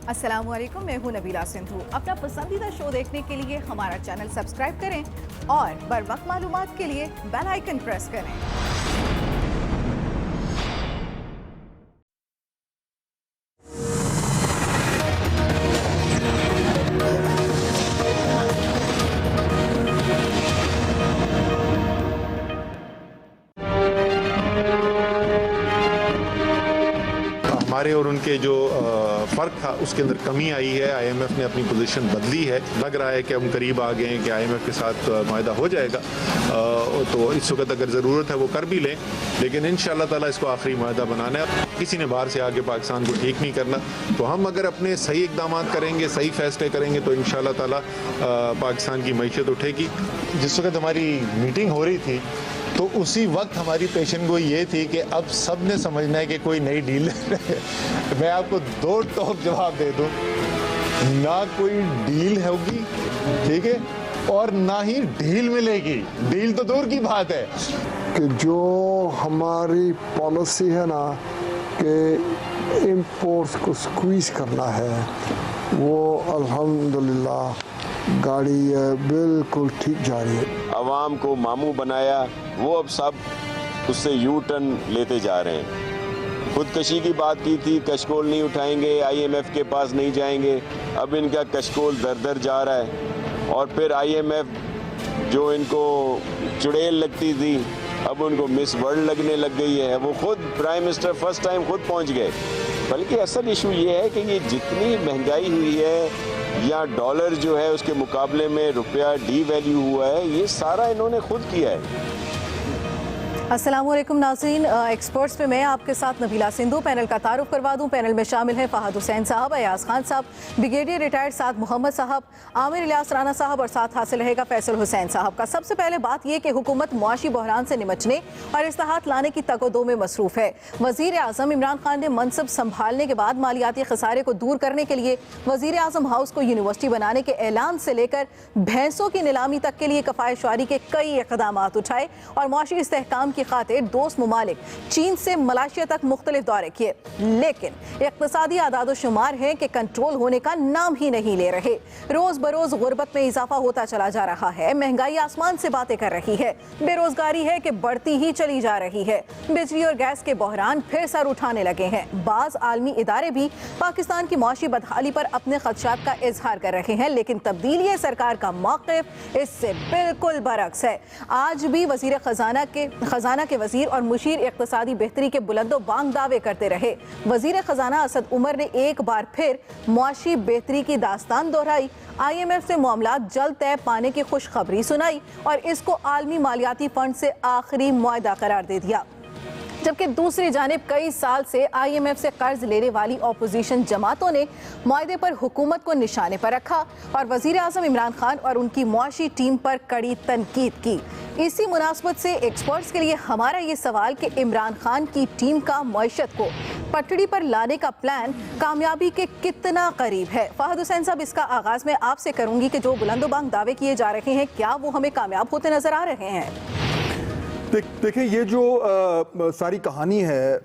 السلام علیکم، میں ہوں نبیلہ سندھو۔ اپنا پسندیدہ شو دیکھنے کے لیے ہمارا چینل سبسکرائب کریں اور بر وقت معلومات کے لیے بیل آئیکن پریس کریں۔ ہمارے اور ان کے جو فرق تھا اس کے اندر کمی آئی ہے۔ آئی ایم ایف نے اپنی پوزیشن بدلی ہے، لگ رہا ہے کہ ہم قریب آ گئے ہیں کہ آئی ایم ایف کے ساتھ معاہدہ ہو جائے گا، تو اس وقت اگر ضرورت ہے وہ کر بھی لیں، لیکن انشاءاللہ تعالیٰ اس کو آخری معاہدہ بنانا ہے۔ کسی نے باہر سے آگے پاکستان کو ٹھیک نہیں کرنا، تو ہم اگر اپنے صحیح اقدامات کریں گے، صحیح فیصلے کریں گے تو انشاءاللہ تعالیٰ پاکستان کی معیشت اٹھے گی۔ جس وقت ہماری میٹنگ ہو رہی تھی تو اسی وقت ہماری پیشن گوئی یہ تھی کہ اب سب نے سمجھنا ہے کہ کوئی نئی ڈیل میں آپ کو دو ٹوک جواب دے دوں، نہ کوئی ڈیل ہوگی، ٹھیک ہے، اور نہ ہی ڈیل ملے گی۔ ڈیل تو دور کی بات ہے کہ جو ہماری پالیسی ہے نا کہ امپورٹس کو سکویز کرنا ہے، وہ الحمدللہ گاڑی بالکل ٹھیک جا رہی ہے۔ عوام کو ماموں بنایا، وہ اب سب اس سے یو ٹرن لیتے جا رہے ہیں۔ خودکشی کی بات کی تھی، کشکول نہیں اٹھائیں گے، آئی ایم ایف کے پاس نہیں جائیں گے، اب ان کا کشکول در در جا رہا ہے۔ اور پھر آئی ایم ایف جو ان کو چڑیل لگتی تھی اب ان کو مس ورلڈ لگنے لگ گئی ہے۔ وہ خود پرائم منسٹر فرسٹ ٹائم خود پہنچ گئے۔ بلکہ اصل ایشو یہ ہے کہ یہ جتنی مہنگائی ہوئی ہے یا ڈالر جو ہے اس کے مقابلے میں روپیہ ڈی ویلیو ہوا ہے، یہ سارا انہوں نے خود کیا ہے۔ السلام علیکم ناظرین، ایکسپرٹس پہ میں آپ کے ساتھ نبیلہ سندھو۔ پینل کا تعارف کروا دوں، پینل میں شامل ہیں فہد حسین صاحب، ایاز خان صاحب، بریگیڈیئر ریٹائرڈ سعد محمد صاحب، عامر الیاس رانا صاحب، اور ساتھ حاصل رہے گا فیصل حسین صاحب کا۔ سب سے پہلے بات یہ کہ حکومت معاشی بحران سے نمٹنے اور اصلاحات لانے کی تگ و دو میں مصروف ہے۔ وزیر اعظم عمران خان نے منصب سنبھالنے کے بعد مالیاتی خسارے کو دور کرنے کے لیے وزیر اعظم ہاؤس کو یونیورسٹی بنانے کے اعلان سے لے کر بھینسوں کی نیلامی تک کے لیے کفایت شعاری کے کئی اقدامات اٹھائے اور معاشی استحکام کی خاطر دوست ممالک چین سے ملائیشیا تک مختلف دورے کیے، لیکن اقتصادی اعداد و شمار ہیں کہ کنٹرول ہونے کا نام ہی نہیں لے رہے۔ روز بروز غربت میں اضافہ ہوتا چلا جا رہا ہے، مہنگائی آسمان سے باتیں کر رہی ہے، بے روزگاری ہے کہ بڑھتی ہی چلی جا رہی ہے، بجلی اور گیس کے بحران پھر سر اٹھانے لگے ہیں۔ بعض عالمی ادارے بھی پاکستان کی معاشی بدحالی پر اپنے خدشات کا اظہار کر رہے ہیں، لیکن تبدیلی سرکار کا موقف اس سے بالکل برعکس ہے۔ آج بھی وزیر خزانہ کے وزیر اور مشیر اقتصادی بہتری کے بلند و بانگ دعوے کرتے رہے۔ وزیر خزانہ اسد عمر نے ایک بار پھر معاشی بہتری کی داستان دہرائی، آئی ایم ایف سے معاملات جلد طے پانے کی خوشخبری سنائی اور اس کو عالمی مالیاتی فنڈ سے آخری معاہدہ قرار دے دیا۔ جبکہ دوسری جانب کئی سال سے آئی ایم ایف سے قرض لینے والی اپوزیشن جماعتوں نے معاہدے پر حکومت کو نشانے پر رکھا اور وزیر اعظم عمران خان اور ان کی معاشی ٹیم پر کڑی تنقید کی۔ اسی مناسبت سے ایکسپرٹس کے لیے ہمارا یہ سوال کہ عمران خان کی ٹیم کا معیشت کو پٹڑی پر لانے کا پلان کامیابی کے کتنا قریب ہے؟ فہد حسین صاحب، اس کا آغاز میں آپ سے کروں گی کہ جو بلند و بانگ دعوے کیے جا رہے ہیں، کیا وہ ہمیں کامیاب ہوتے نظر آ رہے ہیں؟ دیکھیں، یہ جو ساری کہانی ہے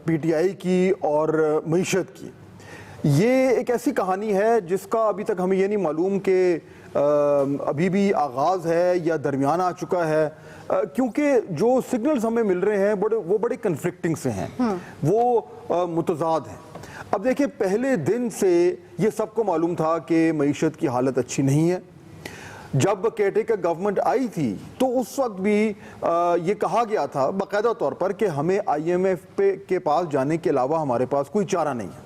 پی ٹی آئی کی اور معیشت کی، یہ ایک ایسی کہانی ہے جس کا ابھی تک ہمیں یہ نہیں معلوم کہ ابھی بھی آغاز ہے یا درمیان آ چکا ہے، کیونکہ جو سگنلز ہمیں مل رہے ہیں وہ بڑے کنفلکٹنگ سے ہیں، وہ متضاد ہیں۔ اب دیکھیں، پہلے دن سے یہ سب کو معلوم تھا کہ معیشت کی حالت اچھی نہیں ہے۔ جب کیئرٹیکر گورنمنٹ آئی تھی تو اس وقت بھی یہ کہا گیا تھا باقاعدہ طور پر کہ ہمیں آئی ایم ایف کے پاس جانے کے علاوہ ہمارے پاس کوئی چارہ نہیں ہے۔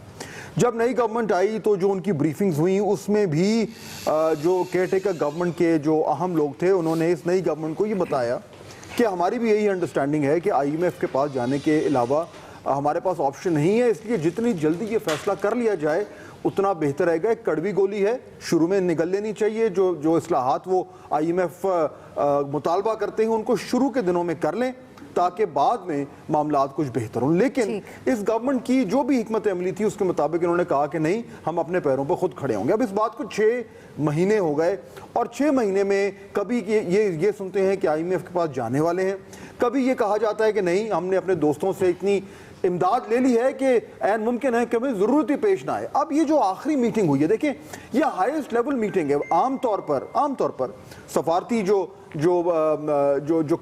جب نئی گورنمنٹ آئی تو جو ان کی بریفنگز ہوئیں اس میں بھی جو کیئرٹیکر گورنمنٹ کے جو اہم لوگ تھے انہوں نے اس نئی گورنمنٹ کو یہ بتایا کہ ہماری بھی یہی انڈرسٹینڈنگ ہے کہ آئی ایم ایف کے پاس جانے کے علاوہ ہمارے پاس آپشن نہیں ہے، اس لیے جتنی جلدی یہ فیصلہ کر لیا جائے اتنا بہتر رہے گا۔ ایک کڑوی گولی ہے، شروع میں نگل لینی چاہیے، جو اصلاحات وہ آئی ایم ایف مطالبہ کرتے ہیں ان کو شروع کے دنوں میں کر لیں تاکہ بعد میں معاملات کچھ بہتر ہوں۔ لیکن اس گورنمنٹ کی جو بھی حکمت عملی تھی اس کے مطابق انہوں نے کہا کہ نہیں، ہم اپنے پیروں پر خود کھڑے ہوں گے۔ اب اس بات کو 6 مہینے ہو گئے اور 6 مہینے میں کبھی یہ سنتے ہیں کہ آئی ایم ایف کے پاس جانے والے ہیں، کبھی یہ کہا جاتا ہے کہ نہیں، ہم نے اپنے دوستوں سے اتنی امداد لے لی ہے کہ این ممکن ہے کہ ہمیں ضرورت ہی پیش نہ آئے. اب یہ جو آخری میٹنگ ہوئی ہے, دیکھیں یہ ہائیسٹ لیول میٹنگ ہے. عام طور پر سفارتی جو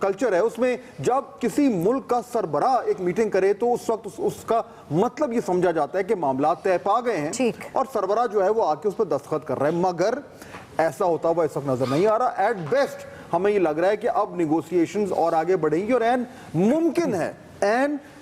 کلچر ہے اس میں جب کسی ملک کا سربراہ ایک میٹنگ کرے تو اس وقت اس کا مطلب یہ سمجھا جاتا ہے کہ معاملات طے پا گئے ہیں اور سربراہ جو ہے وہ آ کے اس پہ دستخط کر رہا ہے, مگر ایسا ہوتا ہوا اس وقت نظر نہیں آ رہا. ایٹ بیسٹ ہمیں یہ لگ رہا ہے کہ اب نیگوسیشنز اور آگے بڑھیں گی اور این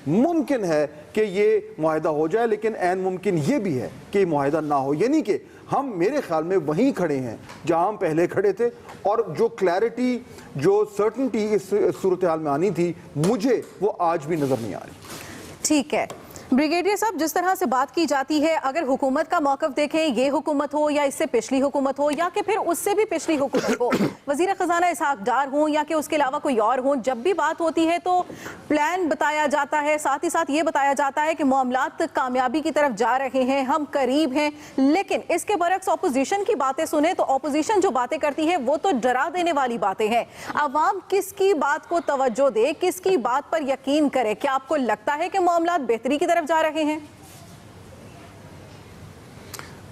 ممکن ہے کہ یہ معاہدہ ہو جائے, لیکن این ممکن یہ بھی ہے کہ یہ معاہدہ نہ ہو. یعنی کہ ہم میرے خیال میں وہیں کھڑے ہیں جہاں ہم پہلے کھڑے تھے, اور جو کلیئرٹی جو سرٹنٹی اس صورتحال میں آنی تھی مجھے وہ آج بھی نظر نہیں آ رہی. ٹھیک ہے بریگیڈیئر صاحب, جس طرح سے بات کی جاتی ہے, اگر حکومت کا موقف دیکھیں, یہ حکومت ہو یا اس سے پچھلی حکومت ہو یا کہ پھر اس سے بھی پچھلی حکومت ہو, وزیر خزانہ اسحاق ڈار ہوں یا کہ اس کے علاوہ کوئی اور ہوں, جب بھی بات ہوتی ہے تو پلان بتایا جاتا ہے, ساتھ ہی ساتھ یہ بتایا جاتا ہے کہ معاملات کامیابی کی طرف جا رہے ہیں, ہم قریب ہیں. لیکن اس کے برعکس اپوزیشن کی باتیں سنیں تو اپوزیشن جو باتیں کرتی ہے وہ تو ڈرا دینے والی باتیں ہیں. عوام کس کی بات کو توجہ دے, کس کی بات پر یقین کرے؟ کیا آپ کو لگتا ہے کہ معاملات بہتری کی طرف جا رہے ہیں؟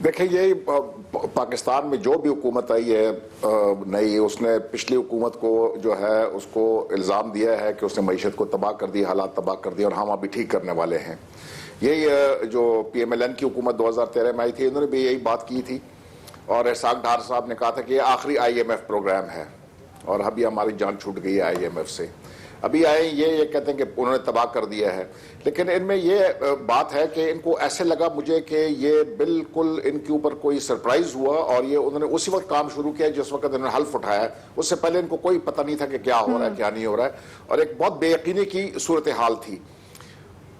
دیکھیں, یہ پاکستان میں جو بھی حکومت آئی ہے نئی, اس نے پچھلی حکومت کو جو ہے اس کو الزام دیا ہے کہ اس نے معیشت کو تباہ کر دی, حالات تباہ کر دی, اور ہم ابھی ٹھیک کرنے والے ہیں. یہی جو پی ایم ایل این کی حکومت 2013 میں آئی تھی, انہوں نے بھی یہی بات کی تھی, اور اسحاق ڈار صاحب نے کہا تھا کہ یہ آخری آئی ایم ایف پروگرام ہے, اور ابھی ہماری جان چھوٹ گئی ہے آئی ایم ایف سے. ابھی آئے یہ کہتے ہیں کہ انہوں نے تباہ کر دیا ہے, لیکن ان میں یہ بات ہے کہ ان کو ایسے لگا مجھے کہ یہ بالکل ان کے اوپر کوئی سرپرائز ہوا, اور یہ انہوں نے اسی وقت کام شروع کیا جس وقت انہوں نے حلف اٹھایا. اس سے پہلے ان کو کوئی پتہ نہیں تھا کہ کیا ہو رہا ہے کیا نہیں ہو رہا ہے, اور ایک بہت بے یقینی کی صورتحال تھی.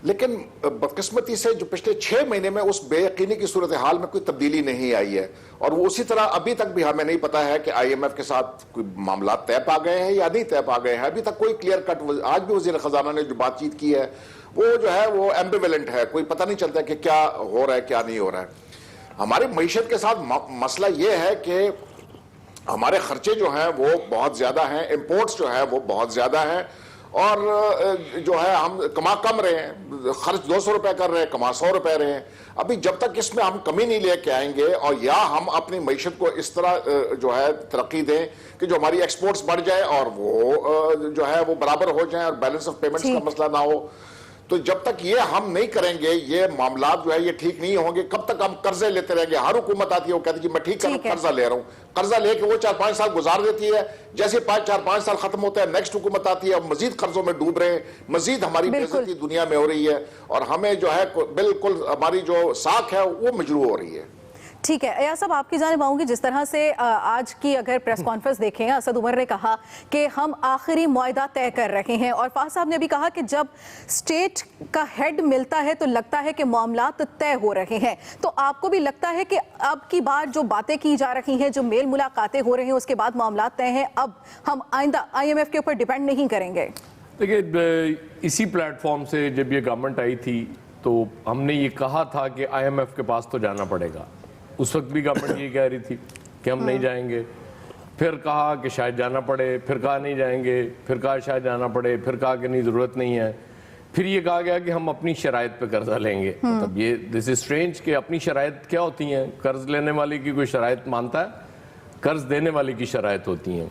لیکن بدقسمتی سے جو پچھلے 6 مہینے میں اس بے یقینی کی صورتحال میں کوئی تبدیلی نہیں آئی ہے, اور وہ اسی طرح ابھی تک بھی ہمیں نہیں پتا ہے کہ آئی ایم ایف کے ساتھ کوئی معاملات طے پا گئے ہیں یا نہیں طے پا گئے ہیں. ابھی تک کوئی کلیئر کٹ, آج بھی وزیر خزانہ نے جو بات چیت کی ہے وہ جو ہے وہ ایمبیویلنٹ ہے, کوئی پتہ نہیں چلتا کہ کیا ہو رہا ہے کیا نہیں ہو رہا ہے. ہماری معیشت کے ساتھ مسئلہ یہ ہے کہ ہمارے خرچے جو ہیں وہ بہت زیادہ ہیں, امپورٹس جو ہے وہ بہت زیادہ ہیں, اور جو ہے ہم کما کم رہے ہیں, خرچ 200 روپے کر رہے ہیں, کما 100 روپے رہے ہیں. ابھی جب تک اس میں ہم کمی نہیں لے کے آئیں گے, اور یا ہم اپنی معیشت کو اس طرح جو ہے ترقی دیں کہ جو ہماری ایکسپورٹس بڑھ جائے اور وہ جو ہے وہ برابر ہو جائیں اور بیلنس آف پیمنٹس کا مسئلہ نہ ہو, تو جب تک یہ ہم نہیں کریں گے یہ معاملات جو ہے یہ ٹھیک نہیں ہوں گے. کب تک ہم قرضے لیتے رہیں گے؟ ہر حکومت آتی ہے وہ کہتی ہے کہ میں ٹھیک کر قرضہ لے رہا ہوں, قرضہ لے کے وہ 4-5 سال گزار دیتی ہے, جیسے 4-5 سال ختم ہوتا ہے نیکسٹ حکومت آتی ہے, اب مزید قرضوں میں ڈوب رہے ہیں, مزید ہماری بے عزتی دنیا میں ہو رہی ہے, اور ہمیں جو ہے بالکل ہماری جو ساکھ ہے وہ مجروح ہو رہی ہے. ٹھیک ہے ایاز صاحب, آپ کی جانب آؤں گی. جس طرح سے آج کی اگر پریس کانفرنس دیکھیں, اسد عمر نے کہا کہ ہم آخری معاہدہ طے کر رہے ہیں, اور فاضل صاحب نے بھی کہا کہ جب اسٹیٹ کا ہیڈ ملتا ہے تو لگتا ہے کہ معاملات طے ہو رہے ہیں. تو آپ کو بھی لگتا ہے کہ اب کی بار جو باتیں کی جا رہی ہیں, جو میل ملاقاتیں ہو رہی ہیں, اس کے بعد معاملات طے ہیں, اب ہم آئندہ آئی ایم ایف کے اوپر ڈیپینڈ نہیں کریں گے؟ دیکھیے, اسی پلیٹ فارم سے جب یہ گورنمنٹ آئی تھی تو ہم نے یہ کہا تھا کہ آئی ایم ایف کے پاس تو جانا پڑے گا. اس وقت بھی گورنمنٹ یہ کہہ رہی تھی کہ ہم نہیں جائیں گے, پھر کہا کہ شاید جانا پڑے, پھر کہا نہیں جائیں گے, پھر کہا شاید جانا پڑے, پھر کہا کہ نہیں ضرورت نہیں ہے, پھر یہ کہا گیا کہ ہم اپنی شرائط پہ قرضہ لیں گے. مطلب یہ دس از اسٹرینج کہ اپنی شرائط کیا ہوتی ہیں؟ قرض لینے والے کی کوئی شرائط مانتا ہے؟ قرض دینے والے کی شرائط ہوتی ہیں.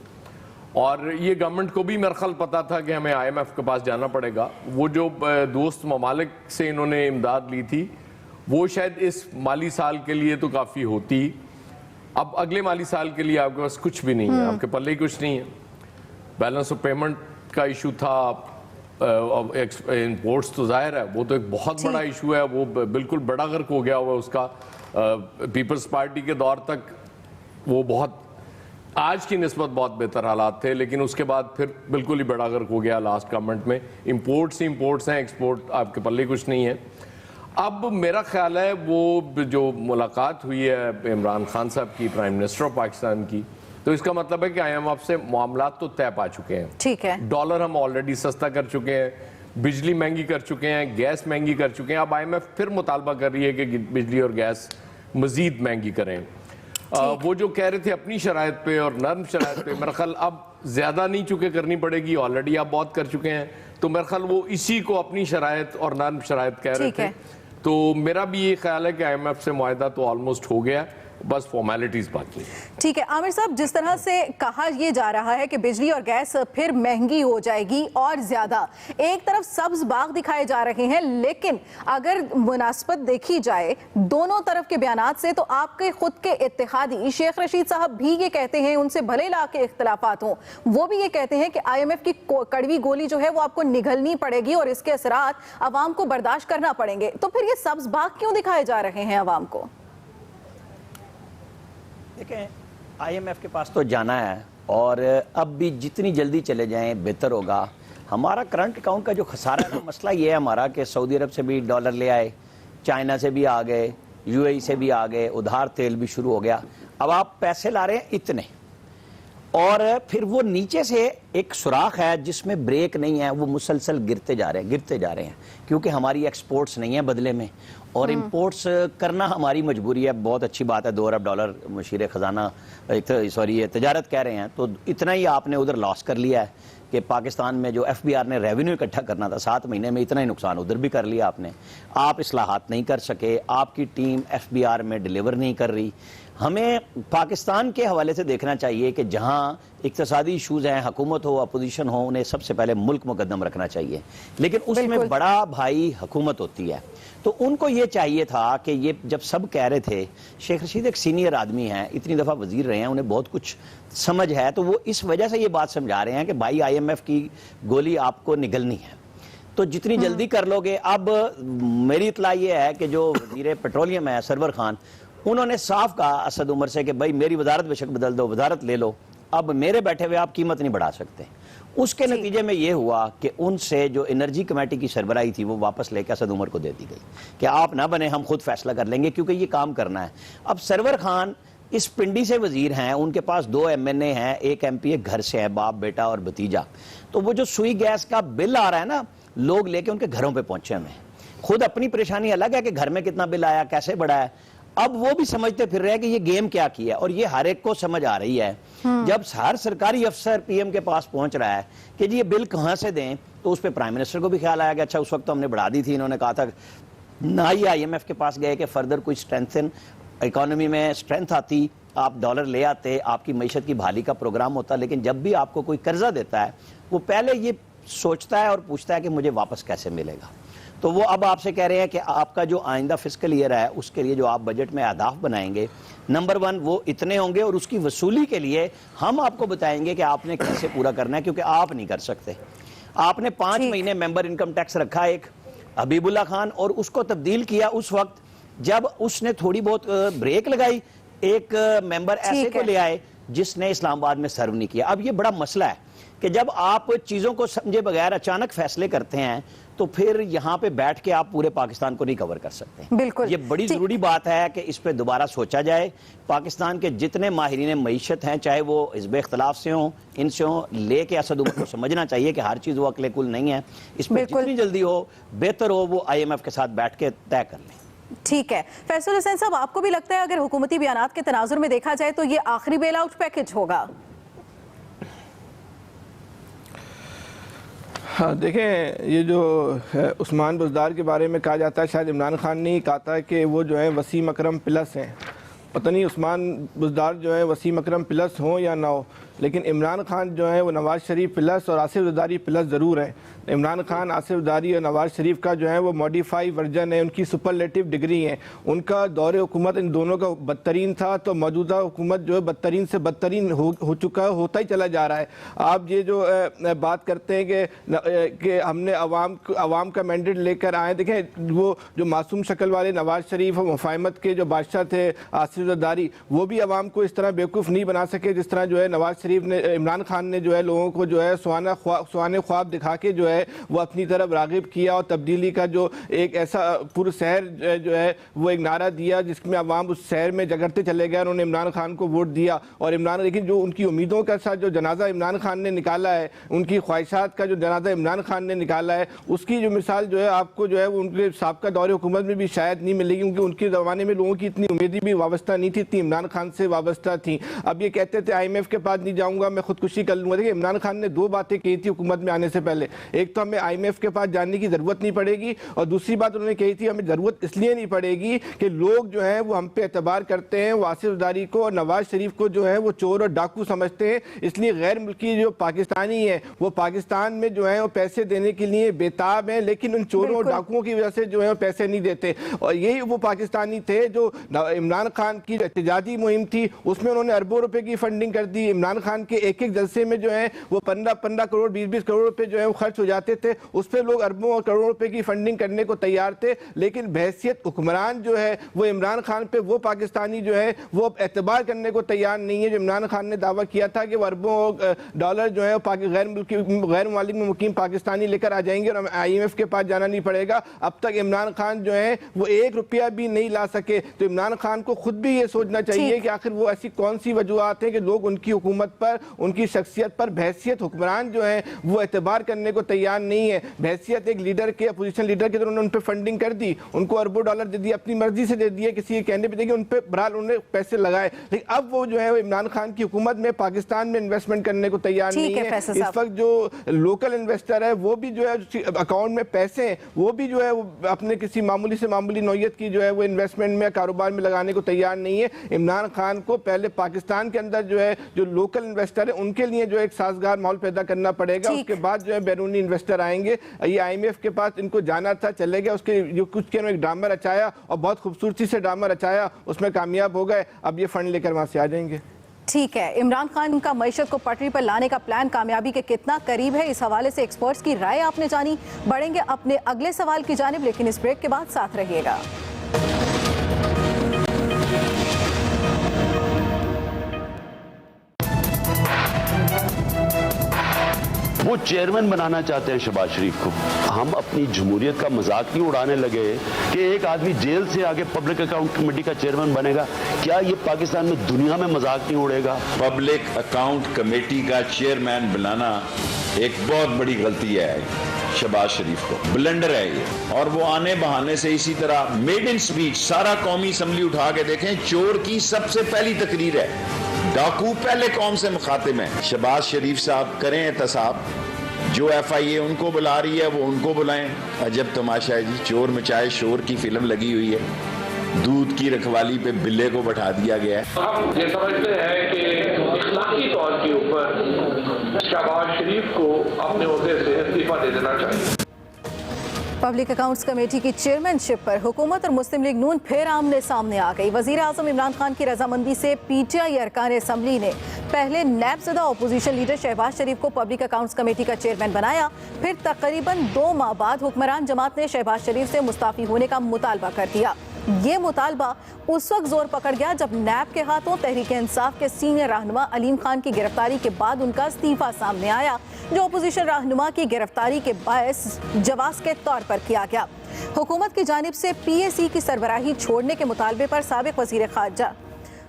اور یہ گورنمنٹ کو بھی میرا خیال پتا تھا کہ ہمیں آئی ایم ایف کے پاس جانا پڑے گا. وہ جو دوست ممالک سے انہوں نے امداد لی تھی وہ شاید اس مالی سال کے لیے تو کافی ہوتی, اب اگلے مالی سال کے لیے آپ کے پاس کچھ بھی نہیں ہے, آپ کے پلے ہی کچھ نہیں ہے. بیلنس آف پیمنٹ کا ایشو تھا, امپورٹس تو ظاہر ہے وہ تو ایک بہت بڑا ایشو ہے, وہ بالکل بڑا غرق ہو گیا ہوا اس کا. پیپلز پارٹی کے دور تک وہ بہت آج کی نسبت بہت بہتر حالات تھے, لیکن اس کے بعد پھر بالکل ہی بڑا غرق ہو گیا لاسٹ گورنمنٹ میں. امپورٹس ہی امپورٹس ہیں, ایکسپورٹ آپ کے پلے کچھ نہیں ہے. اب میرا خیال ہے وہ جو ملاقات ہوئی ہے عمران خان صاحب کی, پرائم منسٹر آف پاکستان کی, تو اس کا مطلب ہے کہ آئی ایم ایف سے معاملات تو طے پا چکے ہیں. ٹھیک ہے, ڈالر ہم آلریڈی سستا کر چکے ہیں, بجلی مہنگی کر چکے ہیں, گیس مہنگی کر چکے ہیں. اب آئی ایم ایف پھر مطالبہ کر رہی ہے کہ بجلی اور گیس مزید مہنگی کریں. وہ جو کہہ رہے تھے اپنی شرائط پہ اور نرم شرائط پہ، میرا خیال اب زیادہ نہیں چکے کرنی پڑے گی، آلریڈی آپ بہت کر چکے ہیں، تو میرا خیال وہ اسی کو اپنی شرائط اور نرم شرائط کہہ رہے تھے. تو میرا بھی یہ خیال ہے کہ آئی ایم ایف سے معاہدہ تو آلموسٹ ہو گیا، بس فارمیلٹیز باقی. ٹھیک ہے عامر صاحب، جس طرح سے کہا یہ جا رہا ہے کہ بجلی اور گیس پھر مہنگی ہو جائے گی اور زیادہ، ایک طرف سبز باغ دکھائے جا رہے ہیں، لیکن اگر مناسبت دیکھی جائے دونوں طرف کے بیانات سے تو آپ کے خود کے اتحادی شیخ رشید صاحب بھی یہ کہتے ہیں، ان سے بھلے لا کے اختلافات ہوں، وہ بھی یہ کہتے ہیں کہ آئی ایم ایف کی کڑوی گولی جو ہے وہ آپ کو نگلنی پڑے گی اور اس کے اثرات عوام کو برداشت کرنا پڑیں گے. تو پھر یہ سبز باغ کیوں دکھائے جا رہے ہیں عوام کو؟ دیکھیں آئی ایم ایف کے پاس تو جانا ہے، اور اب بھی جتنی جلدی چلے جائیں بہتر ہوگا. ہمارا کرنٹ اکاؤنٹ کا جو خسارہ ہے، مسئلہ یہ ہے ہمارا کہ سعودی عرب سے بھی ڈالر لے آئے، چائنا سے بھی آ گئے، یو اے ای سے بھی آ گئے، ادھار تیل بھی شروع ہو گیا. اب آپ پیسے لا رہے ہیں اتنے، اور پھر وہ نیچے سے ایک سوراخ ہے جس میں بریک نہیں ہے، وہ مسلسل گرتے جا رہے ہیں کیونکہ ہماری ایکسپورٹس نہیں ہیں بدلے میں، اور امپورٹس کرنا ہماری مجبوری ہے. بہت اچھی بات ہے، $2 ارب مشیر خزانہ تجارت کہہ رہے ہیں، تو اتنا ہی آپ نے ادھر لاس کر لیا ہے کہ پاکستان میں جو ایف بی آر نے ریونیو اکٹھا کرنا تھا 7 مہینے میں، اتنا ہی نقصان ادھر بھی کر لیا آپ نے. آپ اصلاحات نہیں کر سکے، آپ کی ٹیم ایف بی آر میں ڈیلیور نہیں کر رہی. ہمیں پاکستان کے حوالے سے دیکھنا چاہیے کہ جہاں اقتصادی ایشوز ہیں، حکومت ہو اپوزیشن ہو، انہیں سب سے پہلے ملک مقدم رکھنا چاہیے، لیکن اس میں بڑا بھائی حکومت ہوتی ہے. تو ان کو یہ چاہیے تھا کہ یہ جب سب کہہ رہے تھے، شیخ رشید ایک سینئر آدمی ہیں، اتنی دفعہ وزیر رہے ہیں، انہیں بہت کچھ سمجھ ہے، تو وہ اس وجہ سے یہ بات سمجھا رہے ہیں کہ بھائی آئی ایم ایف کی گولی آپ کو نگلنی ہے، تو جتنی جلدی کر لو گے. اب میری اطلاع یہ ہے کہ جو وزیر پیٹرولیم ہے سرور خان، انہوں نے صاف کہا اسد عمر سے کہ بھائی میری وزارت بے شک بدل دو، وزارت لے لو، اب میرے بیٹھے ہوئے آپ قیمت نہیں بڑھا سکتے. اس کے نتیجے میں یہ ہوا کہ ان سے جو انرجی کمیٹی کی سربراہی تھی وہ واپس لے کے اسد عمر کو دے دی گئی کہ آپ نہ بنے، ہم خود فیصلہ کر لیں گے کیونکہ یہ کام کرنا ہے. اب سرور خان اس پنڈی سے وزیر ہیں، ان کے پاس 2 ایم این اے ہیں، 1 ایم پی اے گھر سے ہے، باپ بیٹا اور بھتیجا. تو وہ جو سوئی گیس کا بل آ رہا ہے نا، لوگ لے کے ان کے گھروں پہ پہنچے ہمیں. خود اپنی پریشانی الگ ہے کہ گھر میں کتنا بل آیا، کیسے بڑھا ہے. اب وہ بھی سمجھتے پھر رہے کہ یہ گیم کیا کیا، اور یہ ہر ایک کو سمجھ آ رہی ہے. جب ہر سرکاری افسر پی ایم کے پاس پہنچ رہا ہے کہ جی یہ بل کہاں سے دیں، تو اس پہ پرائم منسٹر کو بھی خیال آیا کہ اچھا اس وقت تو ہم نے بڑھا دی تھی. انہوں نے کہا تھا نہ ہی آئی ایم ایف کے پاس گئے کہ فردر کوئی اسٹرینتھن اکانومی میں اسٹرینتھ آتی، آپ ڈالر لے آتے، آپ کی معیشت کی بحالی کا پروگرام ہوتا. لیکن جب بھی آپ کو کوئی قرضہ دیتا ہے وہ پہلے یہ سوچتا ہے اور پوچھتا ہے کہ مجھے واپس کیسے ملے گا. تو وہ اب آپ سے کہہ رہے ہیں کہ آپ کا جو آئندہ فسکل ایئر ہے اس کے لیے جو آپ بجٹ میں اہداف بنائیں گے، نمبر 1 وہ اتنے ہوں گے، اور اس کی وصولی کے لیے ہم آپ کو بتائیں گے کہ آپ نے کیسے پورا کرنا ہے، کیونکہ آپ نہیں کر سکتے. آپ نے 5 مہینے ممبر انکم ٹیکس رکھا ایک حبیب اللہ خان، اور اس کو تبدیل کیا اس وقت جب اس نے تھوڑی بہت بریک لگائی. ایک ممبر ایسے کو لے آئے جس نے اسلام آباد میں سرو نہیں کیا. اب یہ بڑا مسئلہ ہے کہ جب آپ چیزوں کو سمجھے بغیر اچانک فیصلے کرتے ہیں تو پھر یہاں پہ بیٹھ کے آپ پورے پاکستان کو نہیں کور کر سکتے. بالکل یہ بڑی ضروری بات ہے کہ اس پہ دوبارہ سوچا جائے. پاکستان کے جتنے ماہرین معیشت ہیں، چاہے وہ حزب اختلاف سے ہوں، ان سے ہوں، لے کے اسد عمر کو سمجھنا چاہیے کہ ہر چیز وہ عقل کل نہیں ہے. اس پہ جتنی جلدی ہو بہتر ہو، وہ آئی ایم ایف کے ساتھ بیٹھ کے طے کر لیں. ٹھیک ہے فیصل حسین صاحب، آپ کو بھی لگتا ہے اگر حکومتی بیانات کے تناظر میں دیکھا جائے تو یہ آخری بیل آؤٹ پیکج ہوگا؟ ہاں دیکھیں، یہ جو عثمان بزدار کے بارے میں کہا جاتا ہے، شاید عمران خان نے کہا تھا کہ وہ جو ہے وسیم اکرم پلس ہیں. پتہ نہیں عثمان بزدار جو ہے وسیم اکرم پلس ہوں یا نہ ہو، لیکن عمران خان جو ہے وہ نواز شریف پلس اور آصف زرداری پلس ضرور ہیں. عمران خان، آصف زرداری اور نواز شریف کا جو ہے وہ ماڈیفائی ورژن ہے، ان کی سپرلیٹو ڈگری ہیں. ان کا دور حکومت ان دونوں کا بدترین تھا، تو موجودہ حکومت جو ہے بدترین سے بدترین ہو چکا ہے، ہوتا ہی چلا جا رہا ہے. آپ یہ جو بات کرتے ہیں کہ ہم نے عوام کا مینڈیٹ لے کر آئے، دیکھیں وہ جو معصوم شکل والے نواز شریف اور مفاہمت کے جو بادشاہ تھے آصف زرداری، وہ بھی عوام کو اس طرح بیوقوف نہیں بنا سکے جس طرح جو ہے نواز شریف نے، عمران خان نے جو ہے لوگوں کو جو ہے سوانے خواب دکھا کے جو ہے ہے وہ اپنی طرف راغب کیا اور تبدیلی کا جو ایک ایسا پرسحر جو ہے وہ ایک نعرہ دیا جس میں عوام اس سحر میں جگرتے چلے گئے. انہوں نے عمران خان کو ووٹ دیا اور لیکن جو ان کی امیدوں کا ساتھ جو جنازہ عمران خان نے نکالا ہے, ان کی خواہشات کا جو جنازہ عمران خان نے نکالا ہے, اس کی جو مثال جو ہے آپ کو جو ہے ان کے سابقہ دور حکومت میں بھی شاید نہیں ملے گی, کیونکہ ان کے زمانے میں لوگوں کی اتنی امیدیں بھی وابستہ نہیں تھی, اتنی عمران خان سے وابستہ تھیں. اب یہ کہتے تھے IMF کے پاس نہیں جاؤں گا, میں خودکشی کر لوں گا. دیکھیں عمران خان نے 2 باتیں کی تھی حکومت میں آنے سے پہلے. ایک تو ہمیں IMF کے پاس جانے کی ضرورت نہیں پڑے گی, اور دوسری بات انہوں نے کہی تھی ہمیں ضرورت اس لیے نہیں پڑے گی کہ لوگ جو ہیں وہ ہم پہ اعتبار کرتے ہیں, آصف زرداری کو اور نواز شریف کو جو ہے وہ چور اور ڈاکو سمجھتے ہیں, اس لیے غیر ملکی جو پاکستانی ہیں وہ پاکستان میں جو ہیں وہ پیسے دینے کے لیے بےتاب ہیں, لیکن ان چوروں اور ڈاکوؤں کی وجہ سے جو ہے وہ پیسے نہیں دیتے. اور یہی وہ پاکستانی تھے جو عمران خان کی احتجاجی مہم تھی اس میں انہوں نے اربوں روپے کی فنڈنگ کر دی. عمران خان کے ایک جلسے میں جو ہے وہ 15 کروڑ 20 کروڑ روپے جو ہے وہ خرچ ہو جاتے تھے, اس پہ لوگ اربوں اور کروڑوں روپے کی فنڈنگ کرنے کو تیار تھے. لیکن بحیثیت حکمران جو ہے وہ عمران خان پہ وہ پاکستانی جو ہے وہ اعتبار کرنے کو تیار نہیں ہے. جو عمران خان نے دعویٰ کیا تھا کہ وہ اربوں ڈالر جو ہے غیر ممالک میں مقیم پاکستانی لے کر آ جائیں گے اور IMF کے پاس جانا نہیں پڑے گا, اب تک عمران خان جو ہے وہ 1 روپیہ بھی نہیں لا سکے. تو عمران خان کو خود بھی یہ سوچنا چاہیے کہ آخر وہ ایسی کون سی وجوہات ہیں کہ لوگ ان کی حکومت پر, ان کی شخصیت پر, بحیثیت حکمران جو ہیں وہ اعتبار کرنے کو تیار نہیں ہے. بحیثیت ایک لیڈر کے, اپوزیشن لیڈر کے, انہوں نے ان پہ فنڈنگ کر دی, ان کو اربوں ڈالر دے دیا, اپنی مرضی سے دے دیے, کسی کے کہنے پہ دے, ان پہ بہرحال انہوں نے پیسے لگائے. لیکن اب وہ جو ہے عمران خان کی حکومت میں پاکستان میں انویسٹمنٹ کرنے کو تیار نہیں ہے. اس وقت جو لوکل انویسٹر ہے وہ بھی جو ہے اکاؤنٹ میں پیسے ہیں وہ بھی جو ہے اپنے کسی معمولی سے معمولی نوعیت کی جو ہے وہ انویسٹمنٹ میں, کاروبار میں لگانے کو تیار نہیں ہے. عمران خان کو پہلے پاکستان کے اندر جو ہے جو لوکل انویسٹر ہیں ان کے لیے جو ایک سازگار ماحول پیدا کرنا پڑے گا, اس کے بعد جو ہے بیرونی انویسٹر آئیں گے. یہ IMF کے پاس ان کو جانا تھا, چلے گیا, اس کے جو کچھ ایک ڈرامہ رچایا اور بہت خوبصورتی سے ڈرامہ رچایا, اس میں کامیاب ہو گئے, اب یہ فنڈ لے کر وہاں سے آ جائیں گے. ٹھیک ہے, عمران خان کا معیشت کو پٹری پر لانے کا پلان کامیابی کے کتنا قریب ہے, اس حوالے سے ایکسپرٹس کی رائے آپ نے جانی. بڑھیں گے اپنے اگلے سوال کی جانب, لیکن اس بریک کے بعد ساتھ رہیے گا. وہ چیئرمین بنانا چاہتے ہیں شہباز شریف کو. ہم اپنی جمہوریت کا مذاق کیوں اڑانے لگے کہ ایک آدمی جیل سے آگے پبلک اکاؤنٹ کمیٹی کا چیئرمین بنے گا؟ کیا یہ پاکستان میں دنیا میں مذاق نہیں اڑے گا؟ پبلک اکاؤنٹ کمیٹی کا چیئرمین بنانا ایک بہت بڑی غلطی ہے شہباز شریف کو, بلنڈر ہے یہ. اور وہ آنے بہانے سے اسی طرح میڈ ان سپیچ سارا قومی اسمبلی اٹھا کے دیکھیں, چور کی سب سے پہلی تقریر ہے, ڈاکو پہلے قوم سے مخاطب ہیں. شہباز شریف صاحب کریں احتساب, جو FIA ان کو بلا رہی ہے وہ ان کو بلائیں. عجب تماشا ہے جی, چور مچائے شور کی فلم لگی ہوئی ہے, دودھ کی رکھوالی پہ بلے کو بٹھا دیا گیا ہے. ہم یہ سمجھتے ہیں کہ اخلاقی طور کے اوپر شہباز شریف کو اپنے عہدے سے استعفیٰ دے دینا چاہیے. پبلک اکاؤنٹس کمیٹی کی چیئرمین شپ پر حکومت اور مسلم لیگ نون پھر آمنے سامنے آ گئی. وزیر اعظم عمران خان کی رضامندی سے PTI ارکان اسمبلی نے پہلے نیب زدہ اپوزیشن لیڈر شہباز شریف کو پبلک اکاؤنٹس کمیٹی کا چیئرمین بنایا, پھر تقریباً 2 ماہ بعد حکمران جماعت نے شہباز شریف سے مستعفی ہونے کا مطالبہ کر دیا. یہ مطالبہ اس وقت زور پکڑ گیا جب نیب کے ہاتھوں تحریک انصاف کے سینئر رہنما علیم خان کی گرفتاری کے بعد ان کا استعفیٰ سامنے آیا, جو اپوزیشن رہنما کی گرفتاری کے باعث جواز کے طور پر کیا گیا. حکومت کی جانب سے PAC کی سربراہی چھوڑنے کے مطالبے پر سابق وزیر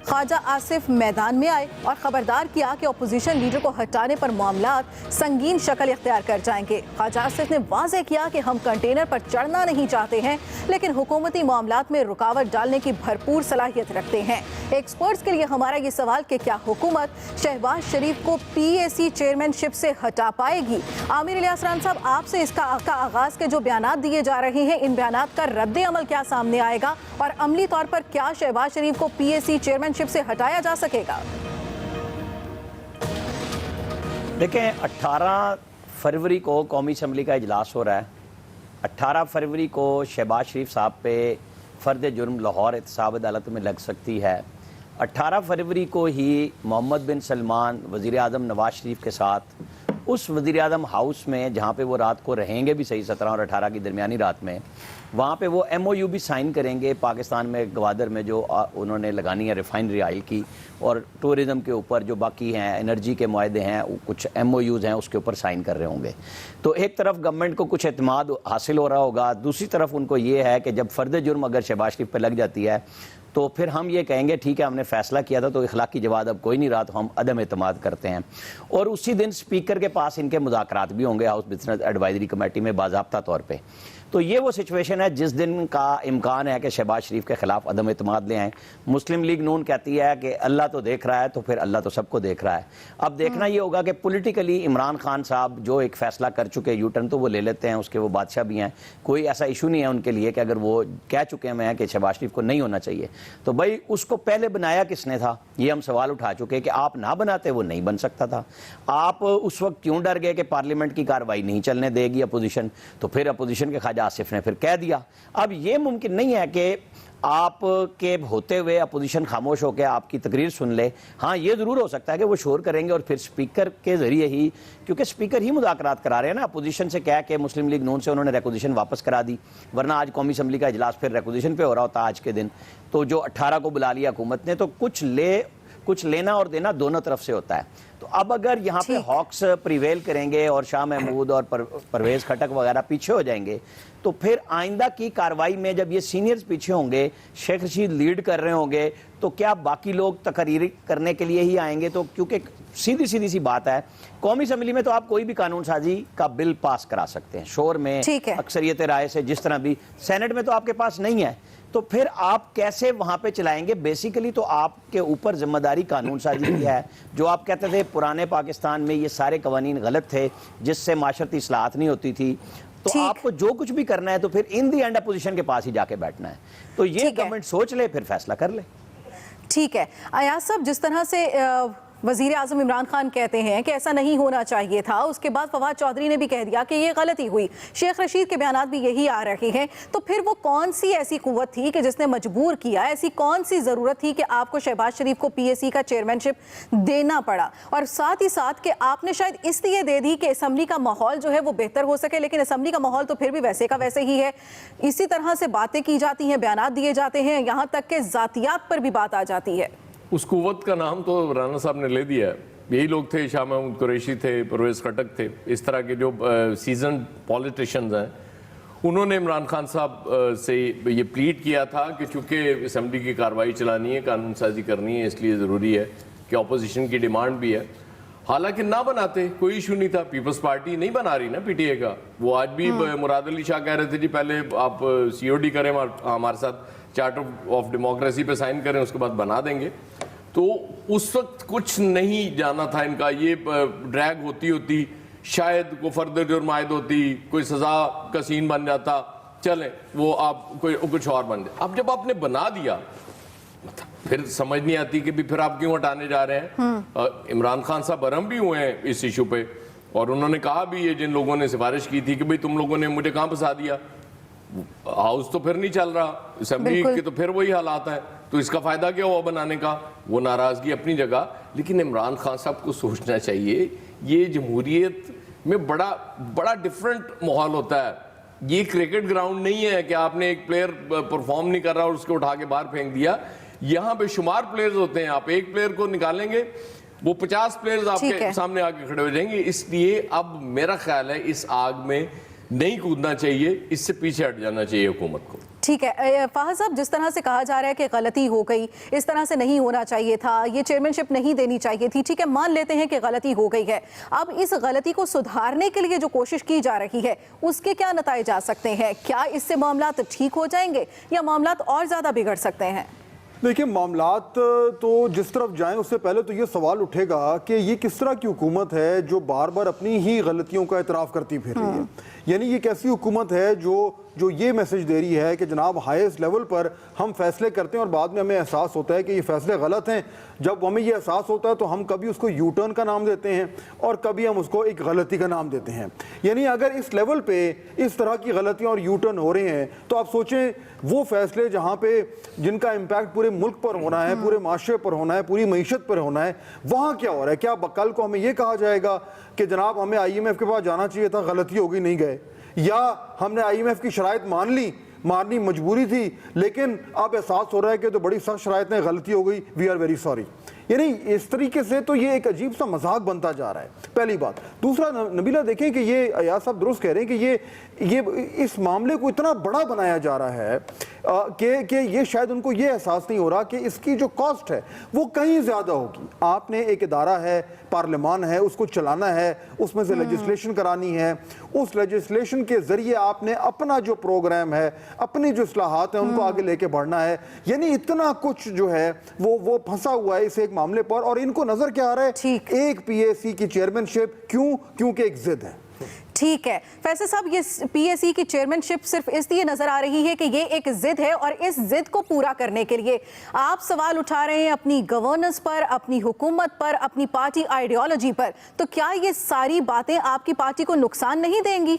خواجہ آصف میدان میں آئے اور خبردار کیا کہ اپوزیشن لیڈر کو ہٹانے پر معاملات سنگین شکل اختیار کر جائیں گے. خواجہ آصف نے واضح کیا کہ ہم کنٹینر پر چڑھنا نہیں چاہتے ہیں, لیکن حکومتی معاملات میں رکاوٹ ڈالنے کی بھرپور صلاحیت رکھتے ہیں. ایکسپرٹس کے لیے ہمارا یہ سوال کہ کیا حکومت شہباز شریف کو PAC چیئرمین شپ سے ہٹا پائے گی؟ عامر الیاس ران صاحب, آپ سے اس کا آغاز کے جو بیانات دیے جا رہے ہیں, ان بیانات کا رد عمل کیا سامنے آئے گا, اور عملی طور پر کیا شہباز شریف کو PAC چیئرمین شپ سے ہٹایا جا سکے گا؟ دیکھیں, 18 فروری کو قومی اسمبلی کا اجلاس ہو رہا ہے. 18 فروری کو شہباز شریف صاحب پہ فرد جرم لاہور احتساب عدالت میں لگ سکتی ہے. 18 فروری کو ہی محمد بن سلمان وزیر اعظم نواز شریف کے ساتھ اس وزیر اعظم ہاؤس میں جہاں پہ وہ رات کو رہیں گے بھی صحیح 17 اور 18 کی درمیانی رات میں، وہاں پہ وہ ایم او یو بھی سائن کریں گے پاکستان میں گوادر میں جو انہوں نے لگانی ہے ریفائنری آئل کی، اور ٹورزم کے اوپر جو باقی ہیں انرجی کے معاہدے ہیں کچھ ایم او یوز ہیں اس کے اوپر سائن کر رہے ہوں گے۔ تو ایک طرف گورنمنٹ کو کچھ اعتماد حاصل ہو رہا ہوگا، دوسری طرف ان کو یہ ہے کہ جب فرد جرم اگر شہباز شریف پہ لگ جاتی ہے تو پھر ہم یہ کہیں گے ٹھیک ہے ہم نے فیصلہ کیا تھا تو اخلاقی جواب اب کوئی نہیں رہا تو ہم عدم اعتماد کرتے ہیں، اور اسی دن سپیکر کے پاس ان کے مذاکرات بھی ہوں گے ہاؤس بزنس ایڈوائزری کمیٹی میں باضابطہ طور پہ۔ تو یہ وہ سچویشن ہے جس دن کا امکان ہے کہ شہباز شریف کے خلاف عدم اعتماد لے آئیں۔ مسلم لیگ نون کہتی ہے کہ اللہ تو دیکھ رہا ہے تو پھر اللہ تو سب کو دیکھ رہا ہے۔ اب دیکھنا یہ ہوگا کہ پولیٹیکلی عمران خان صاحب جو ایک فیصلہ کر چکے یو ٹرن تو وہ لے لیتے ہیں، اس کے وہ بادشاہ بھی ہیں، کوئی ایسا ایشو نہیں ہے ان کے لیے کہ اگر وہ کہہ چکے ہیں کہ شہباز شریف کو نہیں ہونا چاہیے تو بھائی اس کو پہلے بنایا کس نے تھا، یہ ہم سوال اٹھا چکے کہ آپ نہ بناتے وہ نہیں بن سکتا تھا۔ آپ اس وقت کیوں ڈر گئے کہ پارلیمنٹ کی کارروائی نہیں چلنے دے گی اپوزیشن، تو پھر اپوزیشن کے خواجہ آصف نے پھر کہہ دیا۔ اب یہ ممکن نہیں ہے کہ آپ کے ہوتے ہوئے اپوزیشن خاموش ہو کے آپ کی تقریر سن لے۔ ہاں یہ ضرور ہو سکتا ہے کہ وہ شور کریں گے اور پھر سپیکر کے ذریعے ہی، کیونکہ سپیکر ہی مذاکرات کرا رہے ہیں نا، اپوزیشن سے کہہ کے مسلم لیگ نون سے انہوں نے ریکوزیشن واپس کرا دی، ورنہ آج قومی اسمبلی کا اجلاس پھر ریکوزیشن پہ ہو رہا ہوتا آج کے دن۔ تو جو 18 کو بلا لیا حکومت نے، تو کچھ لینا اور دینا دونوں طرف سے ہوتا ہے۔ تو اب اگر یہاں پہ ہاکس پریویل کریں گے اور شاہ محمود اور پرویز خٹک وغیرہ پیچھے ہو جائیں گے تو پھر آئندہ کی کارروائی میں جب یہ سینئرز پیچھے ہوں گے، شیخ رشید لیڈ کر رہے ہوں گے، تو کیا باقی لوگ تقریر کرنے کے لیے ہی آئیں گے؟ تو کیونکہ سیدھی سی بات ہے، قومی اسمبلی میں تو آپ کوئی بھی قانون سازی کا بل پاس کرا سکتے ہیں شور میں اکثریت رائے سے، جس طرح بھی سینٹ میں تو آپ کے پاس نہیں ہے، تو پھر آپ کیسے وہاں پہ چلائیں گے؟ بیسیکلی تو آپ کے اوپر ذمہ داری قانون سازی کی ہے۔ جو آپ کہتے تھے پرانے پاکستان میں یہ سارے قوانین غلط تھے جس سے معاشرتی اصلاحات نہیں ہوتی تھی، تو آپ کو جو کچھ بھی کرنا ہے تو پھر ان دی اینڈ اپوزیشن کے پاس ہی جا کے بیٹھنا ہے۔ تو یہ گورنمنٹ سوچ لے پھر فیصلہ کر لے۔ ٹھیک ہے ایاز صاحب، جس طرح سے وزیر اعظم عمران خان کہتے ہیں کہ ایسا نہیں ہونا چاہیے تھا، اس کے بعد فواد چودھری نے بھی کہہ دیا کہ یہ غلطی ہوئی، شیخ رشید کے بیانات بھی یہی آ رہے ہیں، تو پھر وہ کون سی ایسی قوت تھی کہ جس نے مجبور کیا، ایسی کون سی ضرورت تھی کہ آپ کو شہباز شریف کو پی ایس سی کا چیئرمین شپ دینا پڑا؟ اور ساتھ ہی ساتھ کہ آپ نے شاید اس لیے دے دی کہ اسمبلی کا ماحول جو ہے وہ بہتر ہو سکے، لیکن اسمبلی کا ماحول تو پھر بھی ویسے کا ویسے ہی ہے، اسی طرح سے باتیں کی جاتی ہیں، بیانات دیے جاتے ہیں، یہاں تک کہ ذاتیات پر بھی بات آ جاتی ہے۔ اس قوت کا نام تو رانا صاحب نے لے دیا ہے، یہی لوگ تھے، شاہ محمود قریشی تھے، پرویز خٹک تھے، اس طرح کے جو سیزنڈ پولیٹیشینز ہیں، انہوں نے عمران خان صاحب سے یہ پلیڈ کیا تھا کہ چونکہ اسمبلی کی کارروائی چلانی ہے، قانون سازی کرنی ہے، اس لیے ضروری ہے کہ اپوزیشن کی ڈیمانڈ بھی ہے۔ حالانکہ نہ بناتے کوئی ایشو نہیں تھا، پیپلز پارٹی نہیں بنا رہی نا پی ٹی اے کا، وہ آج بھی مراد علی شاہ کہہ رہے تھے جی پہلے آپ سی او ڈی کریں ہمارے ساتھ، چارٹر آف ڈیموکریسی پہ سائن کریں، اس کے بعد بنا دیں گے۔ تو اس وقت کچھ نہیں جانا تھا ان کا، یہ ڈریگ ہوتی شاید کوئی فردر جرم عائد ہوتی، کوئی سزا کا سین بن جاتا، چلیں وہ آپ کوئی کچھ اور بن جائے۔ اب جب آپ نے بنا دیا پھر سمجھ نہیں آتی کہ پھر آپ کیوں ہٹانے جا رہے ہیں۔ عمران خان صاحب برہم بھی ہوئے ہیں اس ایشو پہ، اور انہوں نے کہا بھی یہ جن لوگوں نے سفارش کی تھی کہ بھئی تم لوگوں نے مجھے کہاں پھنسا دیا، ہاؤس تو پھر نہیں چل رہا، اسمبلی کے تو پھر وہی حالات ہیں، تو اس کا فائدہ کیا ہوا بنانے کا؟ وہ ناراضگی اپنی جگہ، لیکن عمران خان صاحب کو سوچنا چاہیے یہ جمہوریت میں بڑا ڈیفرنٹ ماحول ہوتا ہے۔ یہ کرکٹ گراؤنڈ نہیں ہے کہ آپ نے ایک پلیئر پرفارم نہیں کر رہا اور اس کو اٹھا کے باہر پھینک دیا، یہاں بے شمار پلیئرز ہوتے ہیں، آپ ایک پلیئر کو نکالیں گے وہ 50 پلیئرز آپ کے سامنے آ کے کھڑے ہو جائیں گے۔ اس لیے اب میرا خیال ہے اس آگ میں نہیں کودنا چاہیے، اس سے پیچھے ہٹ جانا چاہیے حکومت کو۔ ٹھیک ہے فہد صاحب، جس طرح سے کہا جا رہا ہے کہ غلطی ہو گئی، اس طرح سے نہیں ہونا چاہیے تھا، یہ چیئرمین شپ نہیں دینی چاہیے تھی، ٹھیک ہے مان لیتے ہیں کہ غلطی ہو گئی ہے، اب اس غلطی کو سدھارنے کے لیے جو کوشش کی جا رہی ہے اس کے کیا نتائج آ سکتے ہیں؟ کیا اس سے معاملات ٹھیک ہو جائیں گے یا معاملات اور زیادہ بگڑ سکتے ہیں؟ دیکھیں معاملات تو جس طرف جائیں اس سے پہلے تو یہ سوال اٹھے گا کہ یہ کس طرح کی حکومت ہے جو بار بار اپنی ہی غلطیوں کا اعتراف کرتی پھر رہی ہے۔ یعنی یہ کیسی حکومت ہے جو یہ میسج دے رہی ہے کہ جناب ہائیسٹ لیول پر ہم فیصلے کرتے ہیں اور بعد میں ہمیں احساس ہوتا ہے کہ یہ فیصلے غلط ہیں. جب ہمیں یہ احساس ہوتا ہے تو ہم کبھی اس کو یو ٹرن کا نام دیتے ہیں اور کبھی ہم اس کو ایک غلطی کا نام دیتے ہیں. یعنی اگر اس لیول پہ اس طرح کی غلطیاں اور یو ٹرن ہو رہے ہیں تو آپ سوچیں وہ فیصلے جہاں پہ جن کا امپیکٹ پورے ملک پر ہونا ہے, پورے معاشرے پر ہونا ہے, پوری معیشت پر ہونا ہے, وہاں کیا ہو رہا ہے؟ کیا کل کو ہمیں یہ کہا جائے گا کہ جناب ہمیں آئی ایم ایف کے پاس جانا چاہیے تھا, غلطی ہو گئی نہیں گئے, یا ہم نے آئی ایم ایف کی شرائط ماننی مجبوری تھی لیکن اب احساس ہو رہا ہے کہ تو بڑی سخت شرائط میں غلطی ہو گئی, وی آر ویری سوری. یعنی اس طریقے سے تو یہ ایک عجیب سا مذاق بنتا جا رہا ہے, پہلی بات. دوسرا نبیلہ دیکھیں کہ یہ ایاز صاحب درست کہہ رہے ہیں کہ یہ اس معاملے کو اتنا بڑا بنایا جا رہا ہے کہ یہ شاید ان کو یہ احساس نہیں ہو رہا کہ اس کی جو کاسٹ ہے وہ کہیں زیادہ ہوگی. آپ نے ایک ادارہ ہے, پارلیمان ہے, اس کو چلانا ہے, اس میں سے لیجسلیشن کرانی ہے, اس لیجسلیشن کے ذریعے آپ نے اپنا جو پروگرام ہے, اپنی جو اصلاحات ہیں ان کو آگے لے کے بڑھنا ہے. یعنی اتنا کچھ جو ہے وہ پھنسا ہوا ہے اس ایک معاملے پر, اور ان کو نظر کیا آ رہا ہے؟ ایک پی اے سی کی چیئرمین شپ. کیونکہ ایک ضد ہے. ٹھیک ہے فیصل صاحب, یہ پی اے سی کی چیئرمین شپ صرف اس لیے نظر آ رہی ہے کہ یہ ایک ضد ہے, اور اس ضد کو پورا کرنے کے لیے آپ سوال اٹھا رہے ہیں اپنی گورننس پر, اپنی حکومت پر, اپنی پارٹی آئیڈیالوجی پر. تو کیا یہ ساری باتیں آپ کی پارٹی کو نقصان نہیں دیں گی؟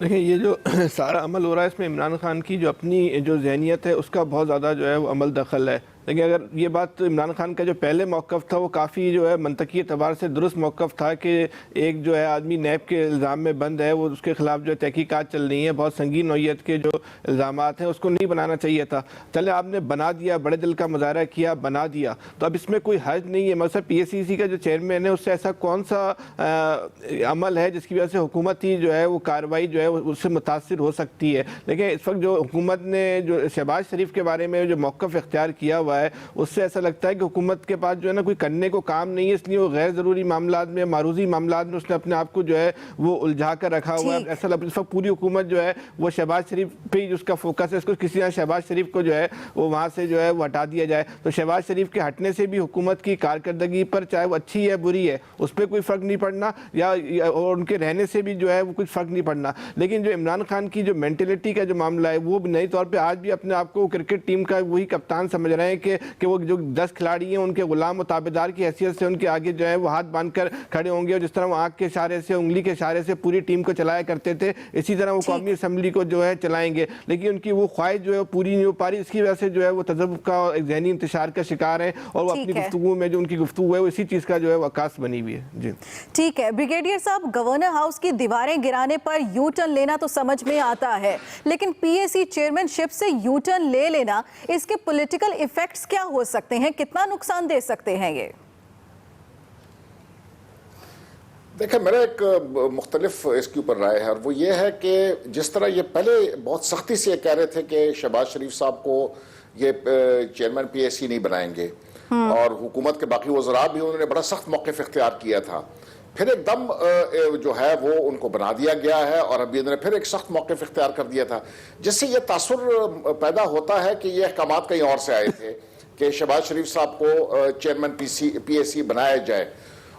دیکھیں یہ جو سارا عمل ہو رہا ہے اس میں عمران خان کی جو اپنی جو ذہنیت ہے اس کا بہت زیادہ جو ہے وہ عمل دخل ہے. لیکن اگر یہ بات عمران خان کا جو پہلے موقف تھا وہ کافی جو ہے منطقی اعتبار سے درست موقف تھا کہ ایک جو ہے آدمی نیب کے الزام میں بند ہے, وہ اس کے خلاف جو تحقیقات چل رہی ہیں, بہت سنگین نوعیت کے جو الزامات ہیں, اس کو نہیں بنانا چاہیے تھا. چلے آپ نے بنا دیا, بڑے دل کا مظاہرہ کیا, بنا دیا, تو اب اس میں کوئی حرج نہیں ہے. مثلا پی ایس سی سی کا جو چیئرمین ہے اس سے ایسا کون سا عمل ہے جس کی وجہ سے حکومت ہی جو ہے وہ کارروائی جو ہے اس سے متاثر ہو سکتی ہے. لیکن اس وقت جو حکومت نے جو شہباز شریف کے بارے میں جو موقف اختیار کیا ہوا ہے اس سے ایسا لگتا ہے کہ حکومت کے پاس جو ہے نا کوئی کرنے کو کام نہیں ہے, اس لیے وہ غیر ضروری معاملات میں, معروضی معاملات میں اس نے اپنے آپ کو جو ہے وہ الجھا کر رکھا ہوا ہے. ایسا اس وقت پوری حکومت جو ہے وہ شہباز شریف پہ ہی اس کا فوکس ہے, اس کو کسی طرح شہباز شریف کو جو ہے وہ وہاں سے جو ہے وہ ہٹا دیا جائے. تو شہباز شریف کے ہٹنے سے بھی حکومت کی کارکردگی پر, چاہے وہ اچھی ہے بری ہے, اس پہ کوئی فرق نہیں پڑنا, یا اور ان کے رہنے سے بھی جو ہے وہ کچھ فرق نہیں پڑنا. لیکن جو عمران خان کی جو مینٹلٹی کا جو معاملہ ہے وہ نئی طور پہ آج بھی اپنے آپ کو کرکٹ ٹیم کا وہی کپتان سمجھ رہے ہیں کہ وہ جو 10 کھلاڑی ہیں ان کے غلام و تابعدار کی حیثیت سے ان کے آگے جو ہے وہ ہاتھ باندھ کر کھڑے ہوں گے, اور جس طرح وہ آنکھ کے اشارے سے, انگلی کے اشارے سے پوری ٹیم کو چلایا کرتے تھے, اسی طرح وہ قومی اسمبلی کو جو ہے چلائیں گے. لیکن ان کی وہ خواہش جو ہے پوری نہیں ہو پا رہی, اس کی وجہ سے جو ہے وہ تذبذب کا ایک ذہنی انتشار کا شکار ہیں, اور وہ اپنی گفتگو میں جو ان کی گفتگو ہے وہ اسی چیز کا جو ہے وہ عکاس بنی ہوئی ہے. جی ٹھیک ہے بریگیڈیئر صاحب, گورنر ہاؤس کی دیواریں گرانے پر یو ٹرن لینا تو سمجھ میں آتا ہے, لیکن پی اے سی چیئرمین شپ سے یو ٹرن لے لینا, اس کے پولیٹیکل ایفیکٹس کیا ہو سکتے ہیں, کتنا نقصان دے سکتے ہیں یہ؟ دیکھیں میرا ایک مختلف اس کے اوپر رائے ہے, اور وہ یہ ہے کہ جس طرح یہ پہلے بہت سختی سے یہ کہہ رہے تھے کہ شہباز شریف صاحب کو یہ چیئرمین پی ایس سی نہیں بنائیں گے, اور حکومت کے باقی وزراء بھی انہوں نے بڑا سخت موقف اختیار کیا تھا, پھر ایک دم جو ہے وہ ان کو بنا دیا گیا ہے, اور ابھی انہوں نے پھر ایک سخت موقف اختیار کر دیا تھا, جس سے یہ تاثر پیدا ہوتا ہے کہ یہ احکامات کہیں اور سے آئے تھے کہ شہباز شریف صاحب کو چیئرمین پی ایس سی بنایا جائے.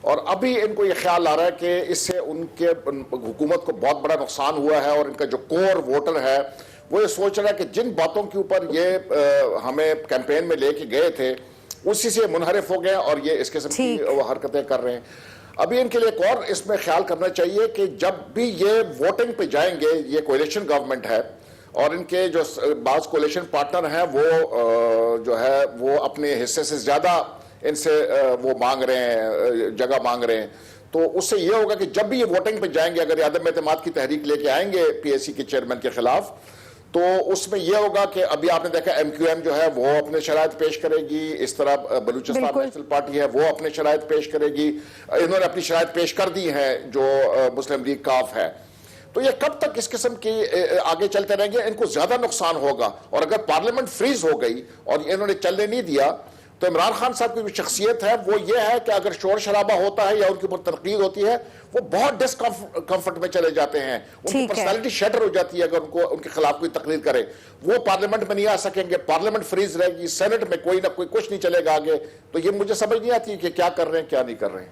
اور ابھی ان کو یہ خیال آ رہا ہے کہ اس سے ان کے حکومت کو بہت بڑا نقصان ہوا ہے, اور ان کا جو کور ووٹر ہے وہ یہ سوچ رہا ہے کہ جن باتوں کے اوپر یہ ہمیں کیمپین میں لے کے گئے تھے اسی سے منحرف ہو گئے اور یہ اس قسم کی حرکتیں کر رہے ہیں. ابھی ان کے لیے ایک اور اس میں خیال کرنا چاہیے کہ جب بھی یہ ووٹنگ پہ جائیں گے, یہ کولیشن گورنمنٹ ہے اور ان کے جو بعض کولیشن پارٹنر ہیں وہ جو ہے وہ اپنے حصے سے زیادہ ان سے وہ مانگ رہے ہیں, جگہ مانگ رہے ہیں, تو اس سے یہ ہوگا کہ جب بھی یہ ووٹنگ پہ جائیں گے, اگر عدم اعتماد کی تحریک لے کے آئیں گے پی ایس سی کے چیئرمین کے خلاف, تو اس میں یہ ہوگا کہ ابھی آپ نے دیکھا ایم کیو ایم جو ہے وہ اپنے شرائط پیش کرے گی, اس طرح بلوچستان نیشنل پارٹی ہے وہ اپنے شرائط پیش کرے گی, انہوں نے اپنی شرائط پیش کر دی ہیں جو مسلم لیگ کاف ہے. تو یہ کب تک اس قسم کی آگے چلتے رہیں گے, ان کو زیادہ نقصان ہوگا. اور اگر پارلیمنٹ فریز ہو گئی اور انہوں نے چلنے نہیں دیا, تو عمران خان صاحب کی جو شخصیت ہے وہ یہ ہے کہ اگر شور شرابہ ہوتا ہے یا ان کے اوپر تنقید ہوتی ہے وہ بہت ڈسکمفرٹ میں چلے جاتے ہیں, ان کی پرسنالٹی شیٹر ہو جاتی ہے. اگر ان کے خلاف کوئی تقریر کرے وہ پارلیمنٹ میں نہیں آ سکیں گے, پارلیمنٹ فریز رہے گی, سینٹ میں کوئی نہ کوئی کچھ نہیں چلے گا آگے. تو یہ مجھے سمجھ نہیں آتی کہ کیا کر رہے ہیں کیا نہیں کر رہے ہیں.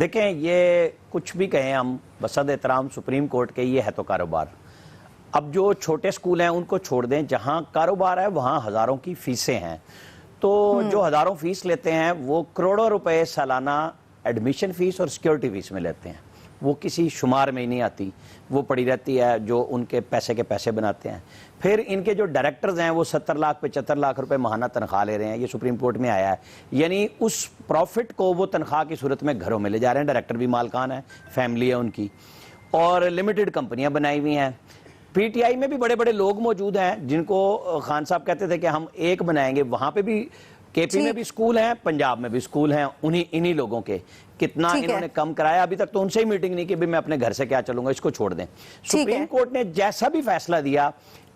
دیکھیں یہ کچھ بھی کہیں ہم بصد احترام سپریم کورٹ کے، یہ ہے تو کاروبار. اب جو چھوٹے سکول ہیں ان کو چھوڑ دیں، جہاں کاروبار ہے وہاں ہزاروں کی فیسیں ہیں. تو جو ہزاروں فیس لیتے ہیں وہ کروڑوں روپے سالانہ ایڈمیشن فیس اور سیکیورٹی فیس میں لیتے ہیں. وہ کسی شمار میں ہی نہیں آتی، وہ پڑی رہتی ہے جو ان کے پیسے بناتے ہیں. پھر ان کے جو ڈائریکٹرز ہیں وہ 70 لاکھ 75 لاکھ روپے ماہانہ تنخواہ لے رہے ہیں. یہ سپریم کورٹ میں آیا ہے. یعنی اس پروفٹ کو وہ تنخواہ کی صورت میں گھروں میں لے جا رہے ہیں. ڈائریکٹر بھی مالکان ہیں، فیملی ہے ان کی، اور لمیٹڈ کمپنیاں بنائی ہوئی ہیں. پی ٹی آئی میں بھی بڑے بڑے لوگ موجود ہیں جن کو خان صاحب کہتے تھے کہ ہم ایک بنائیں گے. وہاں پہ بھی کے پی میں بھی سکول ہیں، پنجاب میں بھی سکول ہیں، انہی لوگوں کے. کتنا انہوں نے کم کرایا، ابھی تک تو ان سے ہی میٹنگ نہیں کہ میں اپنے گھر سے کیا چلوں گا، اس کو چھوڑ دیں. سپریم کورٹ نے جیسا بھی فیصلہ دیا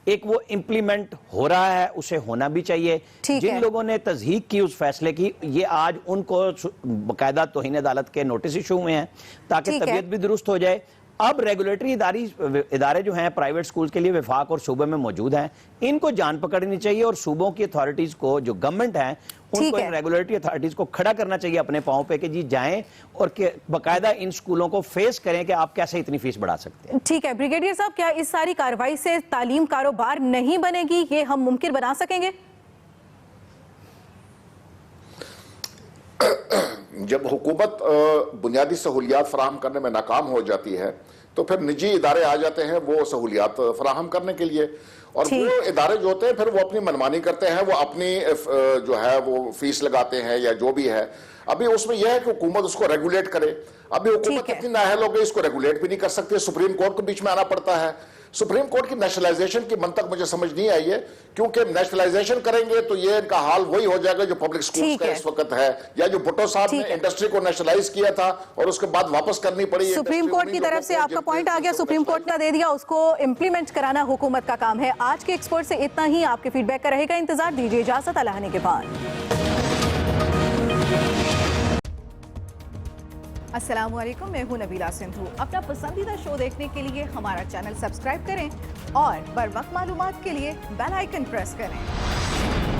ایک وہ امپلیمنٹ ہو رہا ہے، اسے ہونا بھی چاہیے. جن لوگوں نے تصدیق کی اس فیصلے کی، یہ آج ان کو باقاعدہ توہین عدالت کے نوٹس ایشو ہوئے ہیں تاکہ طبیعت بھی درست ہو جائے. اب ریگولیٹری ادارے جو ہیں پرائیویٹ سکولز کے لیے وفاق اور صوبے میں موجود ہیں، ان کو جان پکڑنی چاہیے اور صوبوں کی اتھارٹیز کو، جو گورنمنٹ ہیں ان کو، ان ریگولیٹری اتھارٹیز کو کھڑا کرنا چاہیے اپنے پاؤں پہ کہ جی جائیں اور باقاعدہ ان سکولوں کو فیس کریں کہ آپ کیسے اتنی فیس بڑھا سکتے ہیں. ٹھیک ہے بریگیڈیئر صاحب، کیا اس ساری کارروائی سے تعلیم کاروبار نہیں بنے گی؟ یہ ہم ممکن بنا سکیں گے؟ جب حکومت بنیادی سہولیات فراہم کرنے میں ناکام ہو جاتی ہے تو پھر نجی ادارے آ جاتے ہیں وہ سہولیات فراہم کرنے کے لیے، اور وہ ادارے جو ہوتے ہیں پھر وہ اپنی منمانی کرتے ہیں، وہ اپنی جو ہے وہ فیس لگاتے ہیں یا جو بھی ہے. ابھی اس میں یہ ہے کہ حکومت اس کو ریگولیٹ کرے. ابھی حکومت اتنی نااہل ہو گئی، اس کو ریگولیٹ بھی نہیں کر سکتی. سپریم کورٹ کو بیچ میں آنا پڑتا ہے. سپریم کورٹ کی نیشنلائزیشن کی منطق مجھے سمجھ نہیں آئی ہے، کیونکہ نیشنلائزیشن کریں گے تو یہ ان کا حال وہی ہو جائے گا جو پبلک سکولز کا اس وقت ہے، یا جو بھٹو صاحب نے انڈسٹری کو نیشنلائز کیا تھا اور اس کے بعد واپس کرنی پڑی. سپریم کورٹ کی طرف سے آپ کا پوائنٹ آ گیا، سپریم کورٹ نے دے دیا، اس کو امپلیمنٹ کرانا حکومت کا کام ہے. آج کے ایکسپرٹ سے اتنا ہی. آپ کے فیڈ بیک کا رہے گا انتظار. دیجیے اجازت الہانے کے بعد. السلام علیکم، میں ہوں نبیلہ سندھو. اپنا پسندیدہ شو دیکھنے کے لیے ہمارا چینل سبسکرائب کریں اور بر وقت معلومات کے لیے بیل آئیکن پریس کریں.